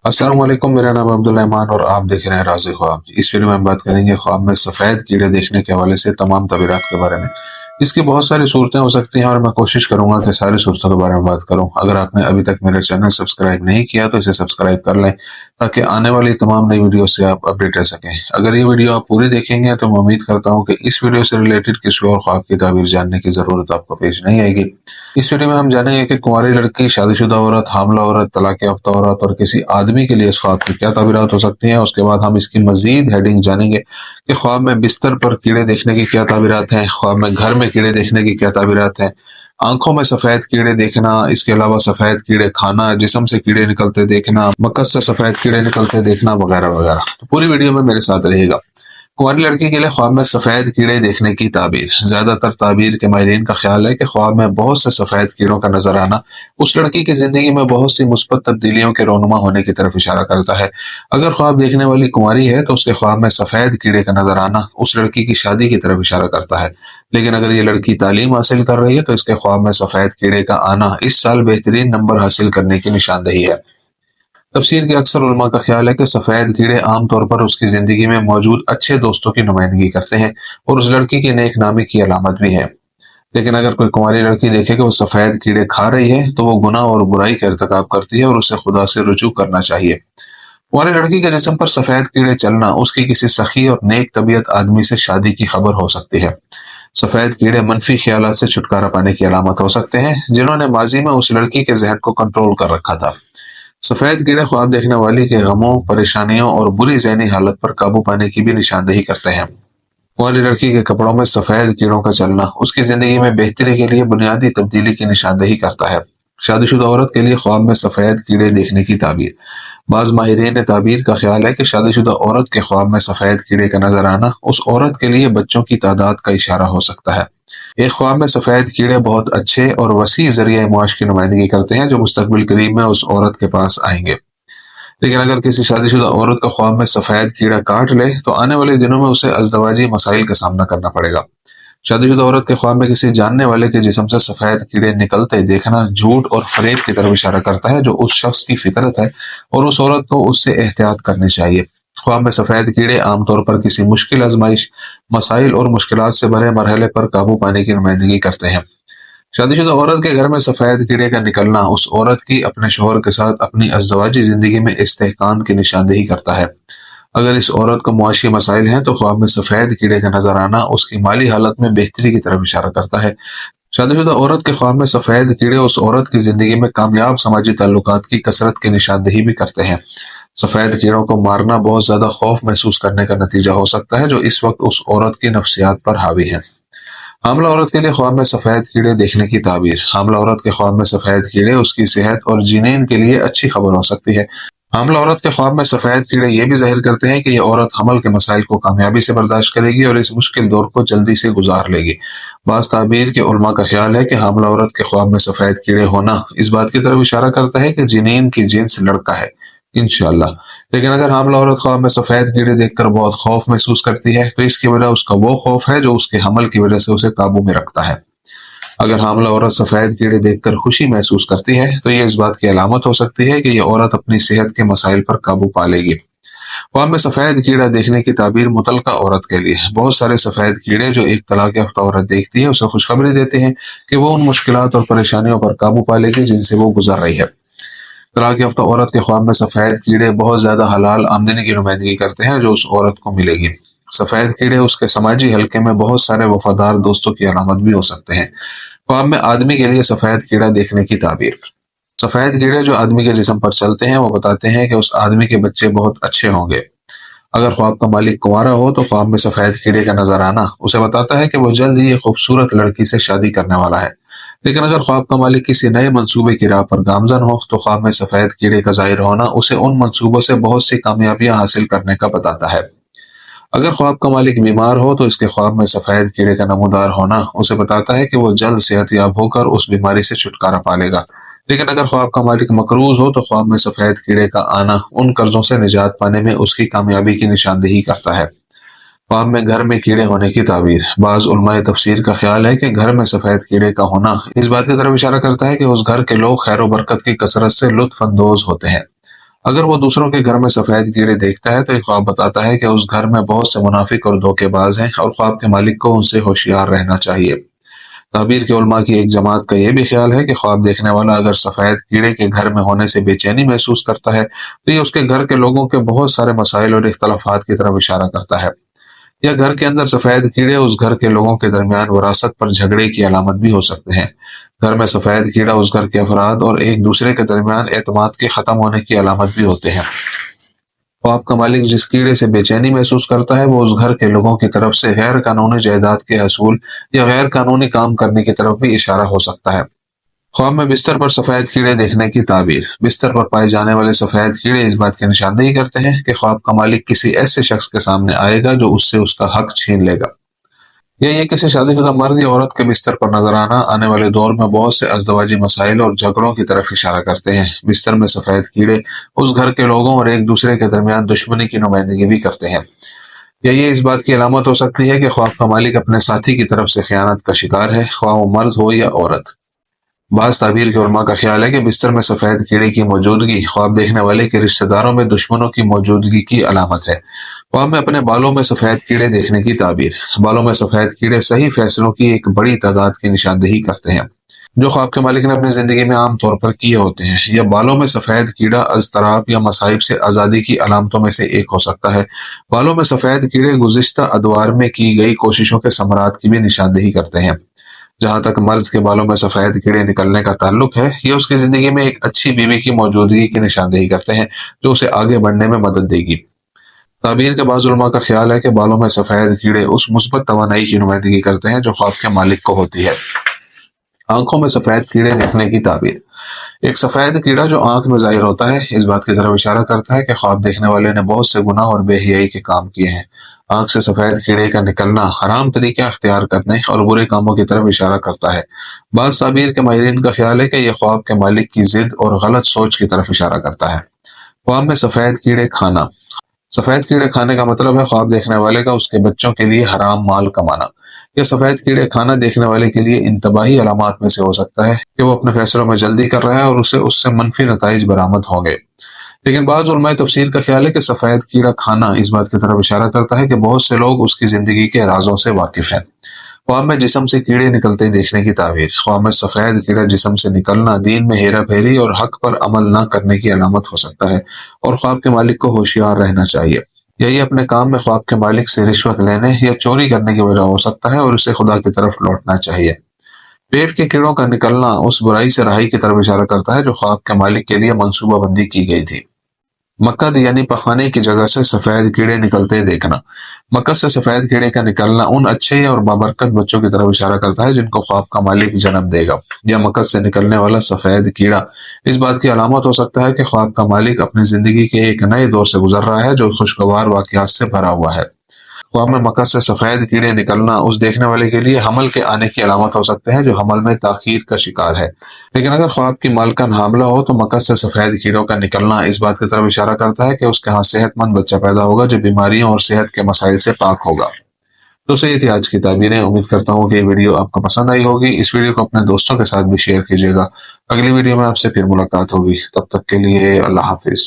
अस्सलाम वालेकुम। मेरा नाम अब्दुल रहमान और आप देख रहे हैं राज़ी ख्वाब। इस वीडियो में हम बात करेंगे ख्वाब में सफ़ेद कीड़े देखने के हवाले से तमाम तबीरात के बारे में। इसकी बहुत सारी सूरतें हो सकती हैं और मैं कोशिश करूंगा कि सारी सूरतों के बारे में बात करूं। अगर आपने अभी तक मेरा चैनल सब्सक्राइब नहीं किया तो इसे सब्सक्राइब कर लें ताकि आने वाली तमाम नई वीडियो से आप अपडेट रह सकें। अगर ये वीडियो आप पूरी देखेंगे तो मैं उम्मीद करता हूँ कि इस वीडियो से रिलेटेड किसी और ख्वाब की ताबीर जानने की ज़रूरत आपको पेश नहीं आएगी। इस वीडियो में हम जानेंगे कि कुंवारी लड़की, शादीशुदा औरत, हामला औरत, तलाक याफ्ता औरत और किसी आदमी के लिए इस ख्वाब की क्या ताबीरात हो सकती हैं। उसके बाद हम इसकी मजीद हेडिंग जानेंगे कि ख्वाब में बिस्तर पर कीड़े देखने की क्या ताबीरात हैं, ख्वाब में घर में कीड़े देखने की क्या ताबीरात हैं, आंखों में सफेद कीड़े देखना, इसके अलावा सफेद कीड़े खाना, जिस्म से कीड़े निकलते देखना, मकस से सफेद कीड़े निकलते देखना, वगैरह वगैरह। तो पूरी वीडियो में मेरे साथ रहिएगा। कुंवारी लड़की के लिए ख्वाब में सफेद कीड़े देखने की ताबीर। ज्यादातर ताबीर के माहिरीन का ख्याल है कि ख्वाब में बहुत से सफेद कीड़ों का नजर आना उस लड़की की जिंदगी में बहुत सी मुस्बत तब्दीलियों के रोनुमा होने की तरफ इशारा करता है। अगर ख्वाब देखने वाली कुंवारी है तो उसके ख्वाब में सफेद कीड़े का नजर आना उस लड़की की शादी की तरफ इशारा करता है। लेकिन अगर ये लड़की तालीम हासिल कर रही है तो इसके ख्वाब में सफेद कीड़े का आना इस साल बेहतरीन नंबर हासिल करने की निशानदेही है। तफसीर के अक्सर उलमा का ख्याल है कि सफ़ेद कीड़े आमतौर पर उसकी ज़िंदगी में मौजूद अच्छे दोस्तों की नुमाइंदगी करते हैं और उस लड़की की नेक नामी की अलामत भी है। लेकिन अगर कोई कुंवारी लड़की देखे कि वो सफ़ेद कीड़े खा रही है तो वो गुनाह और बुराई का इर्तिकाब करती है और उसे खुदा से रुजू करना चाहिए। कुंवारी लड़की के जिस्म पर सफ़ेद कीड़े चलना उसकी किसी सखी और नेक तबीयत आदमी से शादी की खबर हो सकती है। सफ़ेद कीड़े मनफी ख्यालात से छुटकारा पाने की अलामत हो सकते हैं जिन्होंने माजी में उस लड़की के जहन को कंट्रोल कर रखा था। सफेद कीड़े ख्वाब देखने वाली के गमों, परेशानियों और बुरी ज़हनी हालत पर काबू पाने की भी निशानदेही करते हैं। कुंवारी लड़की के कपड़ों में सफेद कीड़ों का चलना उसकी जिंदगी में बेहतरी के लिए बुनियादी तब्दीली की निशानदेही करता है। शादीशुदा औरत के लिए ख्वाब में सफेद कीड़े देखने की ताबीर। बाज माहिरीन ताबीर का ख्याल है कि शादीशुदा औरत के ख्वाब में सफेद कीड़े का नजर आना उस औरत के लिए बच्चों की तादाद का इशारा हो सकता है। एक ख्वाब में सफेद कीड़े बहुत अच्छे और वसी जरिए मुआश की नुमाइंदगी करते हैं जो मुस्तकबिल करीब में उस औरत के पास आएंगे। लेकिन अगर किसी शादीशुदा औरत का ख्वाब में सफेद कीड़ा काट ले तो आने वाले दिनों में उसे अज़दवाजी मसाइल का सामना करना पड़ेगा। शादीशुदा औरत के ख्वाब में किसी जानने वाले के जिस्म से सफेद कीड़े निकलते देखना झूठ और फरेब की तरफ इशारा करता है जो उस शख्स की फितरत है और उस औरत को उससे एहतियात करनी चाहिए। ख्वाब में सफेद कीड़े आमतौर पर किसी मुश्किल आजमाइश, मसाइल और मुश्किलात से भरे मरहले पर काबू पाने की नुमाइंदगी करते हैं। शादीशुदा औरत के घर में सफेद कीड़े का निकलना उस औरत की अपने शोहर के साथ अपनी अज़दवाजी जिंदगी में इस्तेहकाम की निशानदेही करता है। अगर इस औरत को मुआशी मसाइल हैं तो ख्वाब में सफेद कीड़े का नजर आना उसकी माली हालत में बेहतरी की तरफ इशारा करता है। शादीशुदा औरत के ख्वाब में सफेद कीड़े उस औरत की जिंदगी में कामयाब समाजी ताल्लुकात की कसरत की निशानदेही भी करते हैं। सफेद कीड़ों को मारना बहुत ज्यादा खौफ महसूस करने का नतीजा हो सकता है जो इस वक्त उस औरत की नफ्सियात पर हावी है। हामला औरत के लिए ख्वाब में सफेद कीड़े देखने की ताबीर। हामला औरत के ख्वाब में सफेद कीड़े उसकी सेहत और जीनेन के लिए अच्छी खबर हो सकती है। हामला औरत के ख्वाब में सफेद कीड़े ये भी जाहिर करते हैं कि यह औरत हमल के मसाइल को कामयाबी से बर्दाश्त करेगी और इस मुश्किल दौर को जल्दी से गुजार लेगी। बास ताबीर के उलमा का ख्याल है कि हामला औरत के ख्वाब में सफेद कीड़े होना इस बात की तरफ इशारा करता है कि जिनीन की जिन्स लड़का है, इंशाल्लाह। लेकिन अगर हामला औरत ख्वाब में सफेद कीड़े देखकर बहुत खौफ महसूस करती है तो इसकी वजह उसका वो खौफ है जो उसके हमल की वजह से उसे काबू में रखता है। अगर हामला औरत सफेद कीड़े देखकर खुशी महसूस करती है तो ये इस बात की अलामत हो सकती है कि यह औरत अपनी सेहत के मसाइल पर काबू पा लेगी। ख्वाब में सफेद कीड़ा देखने की ताबीर मुतलका औरत के लिए। बहुत सारे सफेद कीड़े जो एक तलाक याफ्ता औरत देखती है उसे खुशखबरी देते हैं कि वो उन मुश्किलात और परेशानियों पर काबू पा लेगी जिनसे वो गुजर रही है। तलाक याफ्ता औरत के ख्वाब में सफेद कीड़े बहुत ज्यादा हलाल आमदनी की नुमाइंदगी करते हैं जो उस औरत को मिलेगी। सफेद कीड़े उसके समाजी हलके में बहुत सारे वफादार दोस्तों की अलामत भी हो सकते हैं। ख्वाब में आदमी के लिए सफेद कीड़ा देखने की ताबीर। सफेद कीड़े जो आदमी के जिस्म पर चलते हैं वो बताते हैं कि उस आदमी के बच्चे बहुत अच्छे होंगे। अगर ख्वाब का मालिक कुंवारा हो तो ख्वाब में सफेद कीड़े का नजर आना उसे बताता है कि वो जल्द ही एक खूबसूरत लड़की से शादी करने वाला है। लेकिन अगर ख्वाब का मालिक किसी नए मंसूबे की राह पर गामजन हो तो ख्वाब में सफेद कीड़े का जाहिर होना उसे उन मंसूबों से बहुत सी कामयाबियां हासिल करने का बताता है। अगर ख्वाब का मालिक बीमार हो तो इसके ख्वाब में सफेद कीड़े का नमूदार होना उसे बताता है कि वो जल्द सेहतयाब होकर उस बीमारी से छुटकारा पा लेगा। लेकिन अगर ख्वाब का मालिक मकरूज हो तो ख्वाब में सफेद कीड़े का आना उन कर्जों से निजात पाने में उसकी कामयाबी की निशानदेही करता है। ख्वाब में घर में कीड़े होने की ताबीर। बाज उलमाए तफसीर का ख्याल है कि घर में सफेद कीड़े का होना इस बात की तरफ इशारा करता है कि उस घर के लोग खैर बरकत की कसरत से लुत्फ अंदोज होते हैं। اگر وہ دوسروں کے گھر میں سفید کیڑے دیکھتا ہے تو یہ خواب بتاتا ہے کہ اس گھر میں بہت سے منافق اور دھوکے باز ہیں اور خواب کے مالک کو ان سے ہوشیار رہنا چاہیے۔ تعبیر کے علماء کی ایک جماعت کا یہ بھی خیال ہے کہ خواب دیکھنے والا اگر سفید کیڑے کے گھر میں ہونے سے بے چینی محسوس کرتا ہے تو یہ اس کے گھر کے لوگوں کے بہت سارے مسائل اور اختلافات کی طرف اشارہ کرتا ہے۔ یا گھر کے اندر سفید کیڑے اس گھر کے لوگوں کے درمیان وراثت پر جھگڑے کی علامت بھی ہو سکتے ہیں۔ گھر میں سفید کیڑا اس گھر کے افراد اور ایک دوسرے کے درمیان اعتماد کے ختم ہونے کی علامت بھی ہوتے ہیں۔ خواب کا مالک جس کیڑے سے بے چینی محسوس کرتا ہے وہ اس گھر کے لوگوں کی طرف سے غیر قانونی جائیداد کے حصول یا غیر قانونی کام کرنے کی طرف بھی اشارہ ہو سکتا ہے۔ خواب میں بستر پر سفید کیڑے دیکھنے کی تعبیر۔ بستر پر پائے جانے والے سفید کیڑے اس بات کی نشاندہی کرتے ہیں کہ خواب کا مالک کسی ایسے شخص کے سامنے آئے گا جو اس سے اس کا حق چھین لے گا۔ یا یہ کسی شادی شدہ مرد یا عورت کے بستر پر نظر آنا آنے والے دور میں بہت سے ازدواجی مسائل اور جھگڑوں کی طرف اشارہ کرتے ہیں۔ بستر میں سفید کیڑے اس گھر کے لوگوں اور ایک دوسرے کے درمیان دشمنی کی نمائندگی بھی کرتے ہیں۔ یا یہ اس بات کی علامت ہو سکتی ہے کہ خواب کا مالک اپنے ساتھی کی طرف سے خیانت کا شکار ہے، خواہ وہ مرد ہو یا عورت۔ بعض تعبیر کے علماء کا خیال ہے کہ بستر میں سفید کیڑے کی موجودگی خواب دیکھنے والے کے رشتہ داروں میں دشمنوں کی موجودگی کی علامت ہے۔ خواب میں اپنے بالوں میں سفید کیڑے دیکھنے کی تعبیر۔ بالوں میں سفید کیڑے صحیح فیصلوں کی ایک بڑی تعداد کی نشاندہی کرتے ہیں جو خواب کے مالک نے اپنی زندگی میں عام طور پر کیے ہوتے ہیں۔ یا بالوں میں سفید کیڑا اضطراب یا مصائب سے آزادی کی علامتوں میں سے ایک ہو سکتا ہے۔ بالوں میں سفید کیڑے گزشتہ ادوار میں کی گئی کوششوں کے ثمرات کی بھی نشاندہی کرتے ہیں۔ جہاں تک مرد کے بالوں میں سفید کیڑے نکلنے کا تعلق ہے، یہ اس کی زندگی میں ایک اچھی بیوی کی موجودگی کی نشاندہی کرتے ہیں جو اسے آگے بڑھنے میں مدد دے گی۔ تعبیر کے بعض علماء کا خیال ہے کہ بالوں میں سفید کیڑے اس مثبت توانائی کی نمائندگی کرتے ہیں جو خواب کے مالک کو ہوتی ہے۔ آنکھوں میں سفید کیڑے دیکھنے کی تعبیر۔ ایک سفید کیڑا جو آنکھ میں ظاہر ہوتا ہے اس بات کی طرف اشارہ کرتا ہے کہ خواب دیکھنے والے نے بہت سے گناہ اور بے حیائی کے کام کیے ہیں۔ آنکھ سے سفید کیڑے کا نکلنا حرام طریقہ اختیار کرنے اور برے کاموں کی طرف اشارہ کرتا ہے۔ بعض تعبیر کے ماہرین کا خیال ہے کہ یہ خواب کے مالک کی ضد اور غلط سوچ کی طرف اشارہ کرتا ہے۔ خواب میں سفید کیڑے کھانا۔ سفید کیڑے کھانے کا مطلب ہے خواب دیکھنے والے کا اس کے بچوں کے لیے حرام مال کمانا۔ یہ سفید کیڑے کھانا دیکھنے والے کے لیے انتباہی علامات میں سے ہو سکتا ہے کہ وہ اپنے فیصلوں میں جلدی کر رہا ہے اور اسے اس سے منفی نتائج برآمد ہوں گے۔ لیکن بعض علماء تفسیر کا خیال ہے کہ سفید کیڑا کھانا اس بات کی طرف اشارہ کرتا ہے کہ بہت سے لوگ اس کی زندگی کے رازوں سے واقف ہیں۔ خواب میں جسم سے کیڑے نکلتے دیکھنے کی تعبیر۔ خواب میں سفید کیڑا جسم سے نکلنا دین میں ہیرا پھیری اور حق پر عمل نہ کرنے کی علامت ہو سکتا ہے اور خواب کے مالک کو ہوشیار رہنا چاہیے۔ یا یہ اپنے کام میں خواب کے مالک سے رشوت لینے یا چوری کرنے کی وجہ ہو سکتا ہے اور اسے خدا کی طرف لوٹنا چاہیے۔ پیٹ کے کیڑوں کا نکلنا اس برائی سے رہائی کی طرف اشارہ کرتا ہے جو خواب کے مالک کے لیے منصوبہ بندی کی گئی تھی۔ مکد یعنی پخانے کی جگہ سے سفید کیڑے نکلتے دیکھنا۔ مکد سے سفید کیڑے کا نکلنا ان اچھے اور بابرکت بچوں کی طرف اشارہ کرتا ہے جن کو خواب کا مالک جنم دے گا۔ یا مکد سے نکلنے والا سفید کیڑا اس بات کی علامت ہو سکتا ہے کہ خواب کا مالک اپنی زندگی کے ایک نئے دور سے گزر رہا ہے جو خوشگوار واقعات سے بھرا ہوا ہے۔ خواب میں مکد سے سفید کیڑے نکلنا اس دیکھنے والے کے لیے حمل کے آنے کی علامت ہو سکتے ہیں جو حمل میں تاخیر کا شکار ہے۔ لیکن اگر خواب کی مالکن حاملہ ہو تو مکد سے سفید کیڑوں کا نکلنا اس بات کی طرف اشارہ کرتا ہے کہ اس کے ہاں صحت مند بچہ پیدا ہوگا جو بیماریوں اور صحت کے مسائل سے پاک ہوگا۔ تو یہ تھی آج کی تعبیریں۔ امید کرتا ہوں کہ یہ ویڈیو آپ کو پسند آئی ہوگی۔ اس ویڈیو کو اپنے دوستوں کے ساتھ بھی شیئر کیجیے گا۔ اگلی ویڈیو میں آپ سے پھر ملاقات ہوگی، تب تک کے لیے اللہ حافظ۔